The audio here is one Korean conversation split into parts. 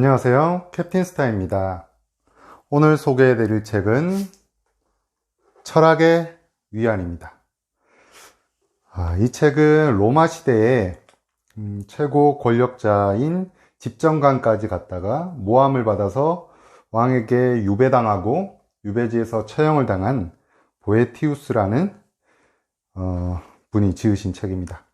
안녕하세요. 캡틴 스타입니다. 오늘 소개해드릴 책은 철학의 위안입니다. 이 책은 로마 시대에 최고 권력자인 집정관까지 갔다가 모함을 받아서 왕에게 유배당하고 유배지에서 처형을 당한 보에티우스라는 분이 지으신 책입니다.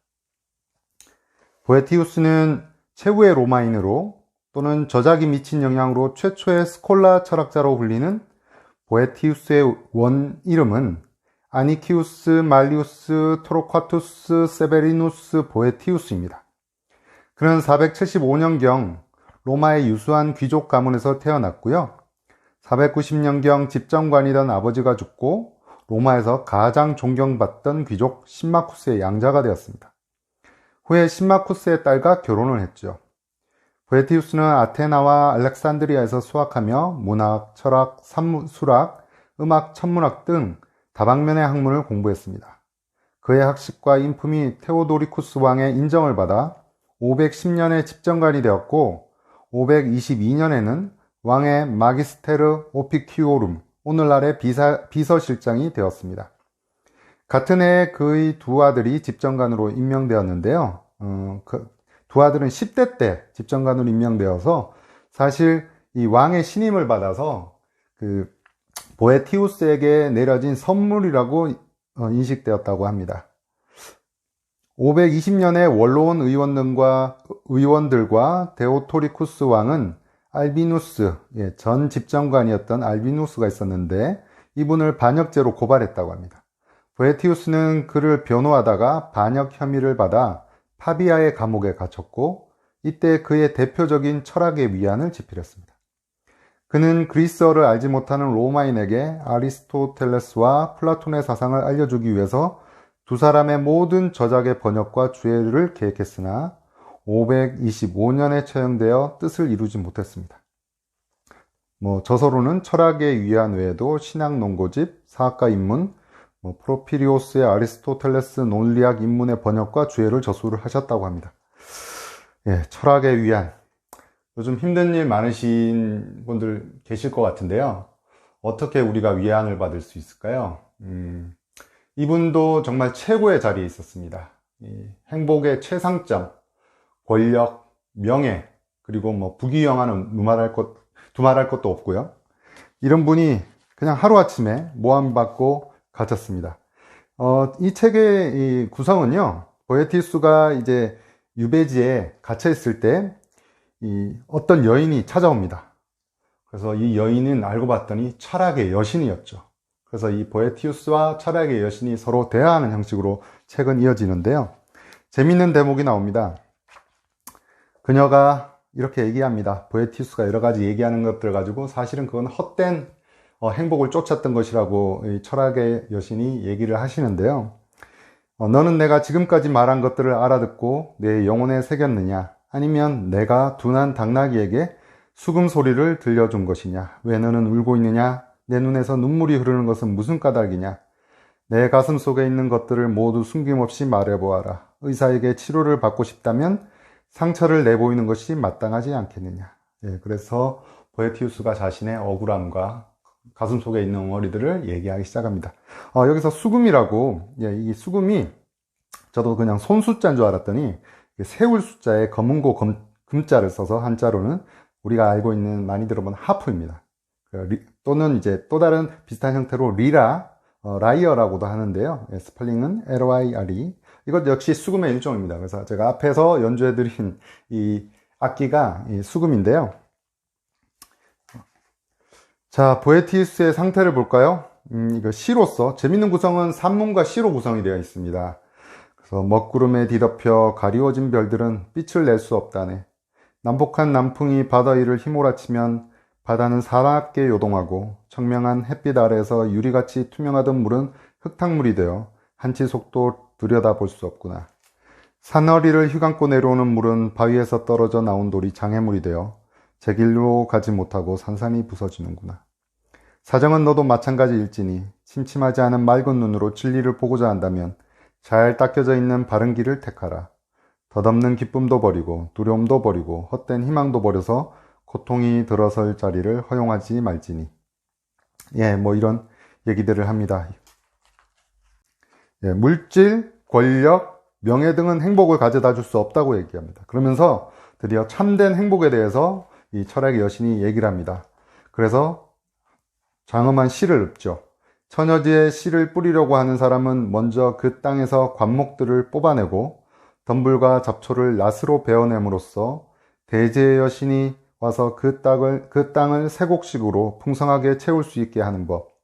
보에티우스는 최후의 로마인으로 또는 저작이 미친 영향으로 최초의 스콜라 철학자로 불리는 보에티우스의 원 이름은 아니키우스 말리우스 토로콰투스 세베리누스 보에티우스입니다. 그는 475년경 로마의 유수한 귀족 가문에서 태어났고요. 490년경 집정관이던 아버지가 죽고 로마에서 가장 존경받던 귀족 신마쿠스의 양자가 되었습니다. 후에 신마쿠스의 딸과 결혼을 했죠. 보에티우스는 아테나와 알렉산드리아에서 수학하며 문학, 철학, 수학, 음악, 천문학 등 다방면의 학문을 공부했습니다. 그의 학식과 인품이 테오도리쿠스 왕의 인정을 받아 510년에 집정관이 되었고 522년에는 왕의 마기스테르 오피큐오룸, 오늘날의 비서실장이 되었습니다. 같은 해에 그의 두 아들이 집정관으로 임명되었는데요. 두 아들은 10대 때 집정관으로 임명되어서 사실 이 왕의 신임을 받아서 그 보에티우스에게 내려진 선물이라고 인식되었다고 합니다. 520년에 원로원 의원들과 데오토리쿠스 왕은 알비누스, 전 집정관이었던 알비누스가 있었는데 이분을 반역죄로 고발했다고 합니다. 보에티우스는 그를 변호하다가 반역 혐의를 받아 파비아의 감옥에 갇혔고 이때 그의 대표적인 철학의 위안을 집필했습니다. 그는 그리스어를 알지 못하는 로마인에게 아리스토텔레스와 플라톤의 사상을 알려주기 위해서 두 사람의 모든 저작의 번역과 주해를 계획했으나 525년에 처형되어 뜻을 이루지 못했습니다. 저서로는 철학의 위안 외에도 신학 논고집, 사학과 입문, 프로피리오스의 아리스토텔레스 논리학 입문의 번역과 주해를 저수를 하셨다고 합니다. 철학의 위안. 요즘 힘든 일 많으신 분들 계실 것 같은데요. 어떻게 우리가 위안을 받을 수 있을까요? 이분도 정말 최고의 자리에 있었습니다. 행복의 최상점, 권력, 명예, 그리고 부귀영화는 두말할 것도 없고요. 이런 분이 그냥 하루아침에 모함받고 갇혔습니다. 이 책의 이 구성은요, 보에티우스가 이제 유배지에 갇혀 있을 때 어떤 여인이 찾아옵니다. 그래서 이 여인은 알고 봤더니 철학의 여신이었죠. 그래서 이 보에티우스와 철학의 여신이 서로 대화하는 형식으로 책은 이어지는데요. 재밌는 대목이 나옵니다. 그녀가 이렇게 얘기합니다. 보에티우스가 여러 가지 얘기하는 것들 가지고 사실은 그건 헛된 행복을 쫓았던 것이라고 이 철학의 여신이 얘기를 하시는데요. 너는 내가 지금까지 말한 것들을 알아듣고 내 영혼에 새겼느냐? 아니면 내가 둔한 당나귀에게 수금 소리를 들려준 것이냐? 왜 너는 울고 있느냐? 내 눈에서 눈물이 흐르는 것은 무슨 까닭이냐? 내 가슴 속에 있는 것들을 모두 숨김없이 말해보아라. 의사에게 치료를 받고 싶다면 상처를 내보이는 것이 마땅하지 않겠느냐? 그래서 보에티우스가 자신의 억울함과 가슴 속에 있는 엉어리들을 얘기하기 시작합니다. 여기서 수금이라고, 이 수금이 저도 그냥 손숫자인 줄 알았더니 세울 숫자에 검은고 금자를 써서 한자로는 우리가 알고 있는 많이 들어본 하프입니다. 또는 이제 또 다른 비슷한 형태로 라이어라고도 하는데요. 스펠링은 LYRE. 이것 역시 수금의 일종입니다. 그래서 제가 앞에서 연주해드린 이 악기가 이 수금인데요. 자, 보에티우스의 상태를 볼까요? 이거 시로서 재밌는 구성은 산문과 시로 구성이 되어 있습니다. 그래서 먹구름에 뒤덮여 가리워진 별들은 빛을 낼 수 없다네. 남북한 남풍이 바다 위를 휘몰아치면 바다는 사납게 요동하고 청명한 햇빛 아래에서 유리같이 투명하던 물은 흙탕물이 되어 한치 속도 들여다볼 수 없구나. 산허리를 휘감고 내려오는 물은 바위에서 떨어져 나온 돌이 장애물이 되어 제 길로 가지 못하고 산산이 부서지는구나. 사정은 너도 마찬가지일지니 침침하지 않은 맑은 눈으로 진리를 보고자 한다면 잘 닦여져 있는 바른 길을 택하라. 덧없는 기쁨도 버리고 두려움도 버리고 헛된 희망도 버려서 고통이 들어설 자리를 허용하지 말지니. 예, 뭐 이런 얘기들을 합니다. 예, 물질, 권력, 명예 등은 행복을 가져다 줄 수 없다고 얘기합니다. 그러면서 드디어 참된 행복에 대해서 이 철학의 여신이 얘기를 합니다. 그래서 장엄한 씨를 읊죠. 처녀지에 씨를 뿌리려고 하는 사람은 먼저 그 땅에서 관목들을 뽑아내고 덤불과 잡초를 낫으로 베어냄으로써 대제의 여신이 와서 그 땅을 세곡식으로 풍성하게 채울 수 있게 하는 법.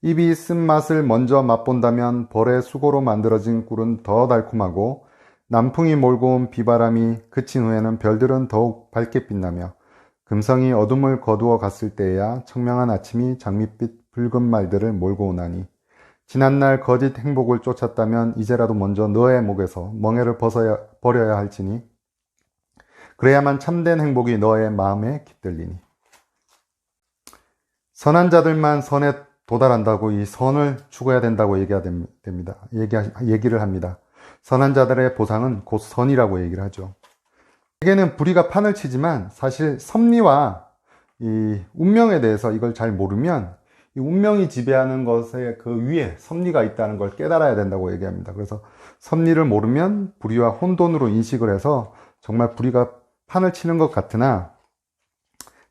입이 쓴맛을 먼저 맛본다면 벌의 수고로 만들어진 꿀은 더 달콤하고 남풍이 몰고 온 비바람이 그친 후에는 별들은 더욱 밝게 빛나며 금성이 어둠을 거두어 갔을 때에야 청명한 아침이 장밋빛 붉은 말들을 몰고 오나니 지난날 거짓 행복을 쫓았다면 이제라도 먼저 너의 목에서 멍에를 버려야 할지니 그래야만 참된 행복이 너의 마음에 깃들리니. 선한 자들만 선에 도달한다고 이 선을 추구해야 된다고 얘기를 합니다. 선한 자들의 보상은 곧 선이라고 얘기를 하죠. 세계는 불의가 판을 치지만 사실 섭리와 이 운명에 대해서 이걸 잘 모르면 이 운명이 지배하는 것의 그 위에 섭리가 있다는 걸 깨달아야 된다고 얘기합니다. 그래서 섭리를 모르면 불의와 혼돈으로 인식을 해서 정말 불의가 판을 치는 것 같으나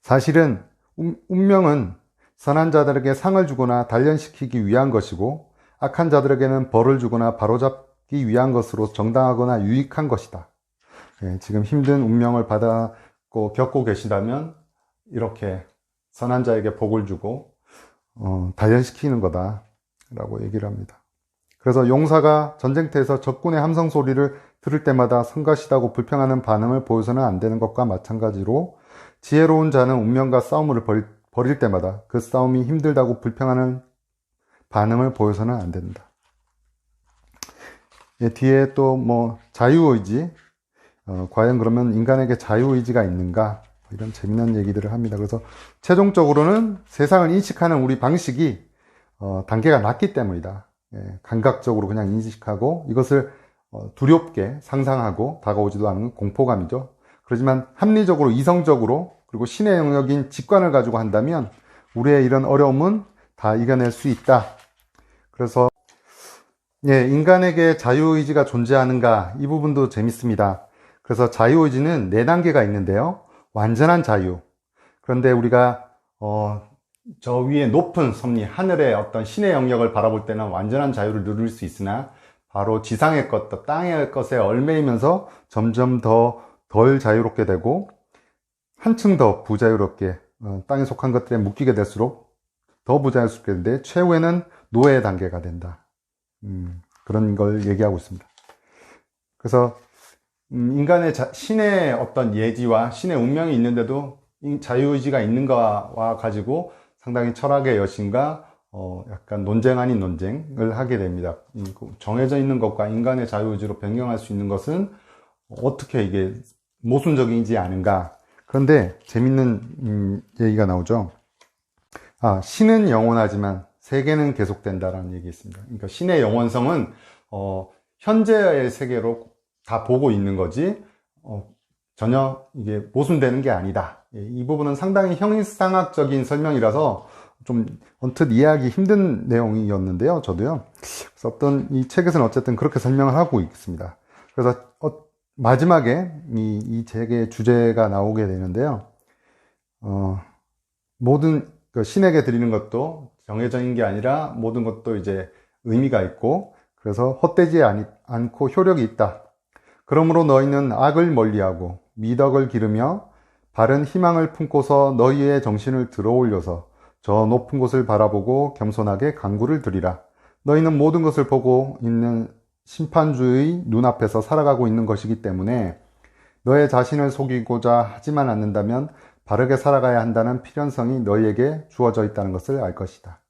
사실은 운명은 선한 자들에게 상을 주거나 단련시키기 위한 것이고 악한 자들에게는 벌을 주거나 바로잡기 위한 것으로 정당하거나 유익한 것이다. 예, 지금 힘든 운명을 받았고 겪고 계시다면 이렇게 선한 자에게 복을 주고 단련시키는 거다 라고 얘기를 합니다. 그래서 용사가 전쟁터에서 적군의 함성 소리를 들을 때마다 성가시다고 불평하는 반응을 보여서는 안 되는 것과 마찬가지로 지혜로운 자는 운명과 싸움을 벌일 때마다 그 싸움이 힘들다고 불평하는 반응을 보여서는 안 된다. 예, 뒤에 또 뭐 자유의지, 과연 그러면 인간에게 자유의지가 있는가? 이런 재미난 얘기들을 합니다. 그래서 최종적으로는 세상을 인식하는 우리 방식이 단계가 낮기 때문이다. 예, 감각적으로 그냥 인식하고 이것을 두렵게 상상하고 다가오지도 않는 공포감이죠. 그렇지만 합리적으로 이성적으로 그리고 신의 영역인 직관을 가지고 한다면 우리의 이런 어려움은 다 이겨낼 수 있다. 그래서 예, 인간에게 자유의지가 존재하는가 이 부분도 재밌습니다. 그래서 자유의지는 4단계가 있는데요. 완전한 자유. 그런데 우리가 저 위에 높은 섭리, 하늘의 어떤 신의 영역을 바라볼 때는 완전한 자유를 누릴 수 있으나 바로 지상의 것, 땅의 것에 얽매이면서 점점 덜 자유롭게 되고 한층 더 부자유롭게 땅에 속한 것들에 묶이게 될수록 더 부자유롭게 되는데 최후에는 노예의 단계가 된다. 그런 걸 얘기하고 있습니다. 그래서 인간의 신의 어떤 예지와 신의 운명이 있는데도 자유의지가 있는가와 가지고 상당히 철학의 여신과 약간 논쟁 아닌 논쟁을 하게 됩니다. 정해져 있는 것과 인간의 자유의지로 변경할 수 있는 것은 어떻게 이게 모순적이지 않은가. 그런데 재밌는 얘기가 나오죠. 신은 영원하지만 세계는 계속된다라는 얘기 있습니다. 그러니까 신의 영원성은 현재의 세계로 다 보고 있는 거지 전혀 이게 모순되는 게 아니다. 이 부분은 상당히 형이상학적인 설명이라서 좀 언뜻 이해하기 힘든 내용이었는데요. 저도요. 그래서 어떤 이 책에서는 어쨌든 그렇게 설명을 하고 있습니다. 그래서 마지막에 이 책의 주제가 나오게 되는데요. 모든 신에게 드리는 것도 정해져 있는 게 아니라 모든 것도 이제 의미가 있고 그래서 헛되지 않고 효력이 있다. 그러므로 너희는 악을 멀리하고 미덕을 기르며 바른 희망을 품고서 너희의 정신을 들어올려서 저 높은 곳을 바라보고 겸손하게 간구를 드리라. 너희는 모든 것을 보고 있는 심판주의 눈앞에서 살아가고 있는 것이기 때문에 너의 자신을 속이고자 하지만 않는다면 바르게 살아가야 한다는 필연성이 너희에게 주어져 있다는 것을 알 것이다.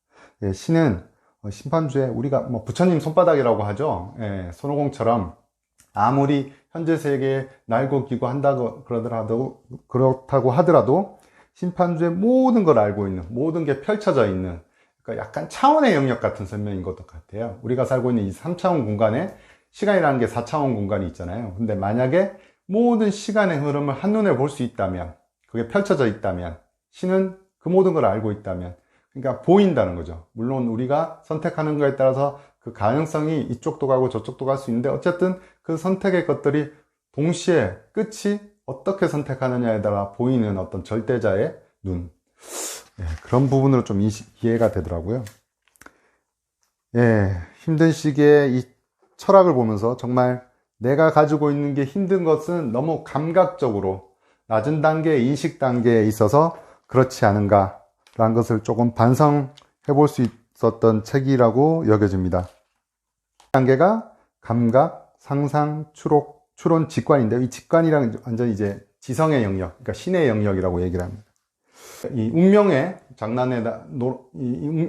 예, 신은 심판주에 우리가 뭐 부처님 손바닥이라고 하죠. 예, 손오공처럼 아무리 현재 세계에 날고 기고 한다고 그렇다고 하더라도 심판주의 모든 걸 알고 있는, 모든 게 펼쳐져 있는, 그러니까 약간 차원의 영역 같은 설명인 것 같아요. 우리가 살고 있는 이 3차원 공간에 시간이라는 게 4차원 공간이 있잖아요. 근데 만약에 모든 시간의 흐름을 한눈에 볼 수 있다면, 그게 펼쳐져 있다면, 신은 그 모든 걸 알고 있다면, 그러니까 보인다는 거죠. 물론 우리가 선택하는 거에 따라서 그 가능성이 이쪽도 가고 저쪽도 갈 수 있는데, 어쨌든 그 선택의 것들이 동시에 끝이 어떻게 선택하느냐에 따라 보이는 어떤 절대자의 눈. 예, 그런 부분으로 좀 이해가 되더라고요. 예, 힘든 시기에 이 철학을 보면서 정말 내가 가지고 있는 게 힘든 것은 너무 감각적으로 낮은 단계의 인식 단계에 있어서 그렇지 않은가라는 것을 조금 반성해 볼 수 있었던 책이라고 여겨집니다. 단계가 감각, 상상, 추론, 직관인데, 이 직관이랑 완전 이제 지성의 영역, 그러니까 신의 영역이라고 얘기를 합니다. 이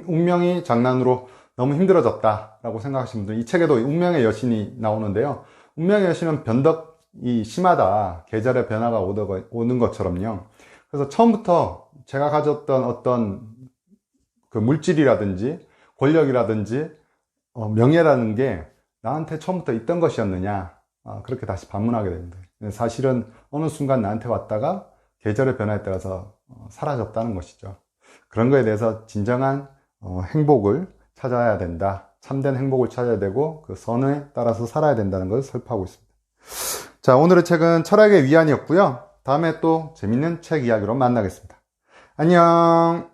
운명이 장난으로 너무 힘들어졌다라고 생각하시는 분들, 이 책에도 운명의 여신이 나오는데요. 운명의 여신은 변덕이 심하다. 계절의 변화가 오는 것처럼요. 그래서 처음부터 제가 가졌던 어떤 그 물질이라든지 권력이라든지 명예라는 게 나한테 처음부터 있던 것이었느냐, 그렇게 다시 반문하게 됩니다. 사실은 어느 순간 나한테 왔다가 계절의 변화에 따라서 사라졌다는 것이죠. 그런 거에 대해서 진정한 행복을 찾아야 된다. 참된 행복을 찾아야 되고 그 선에 따라서 살아야 된다는 것을 설파하고 있습니다. 자, 오늘의 책은 철학의 위안이었고요. 다음에 또 재밌는 책 이야기로 만나겠습니다. 안녕.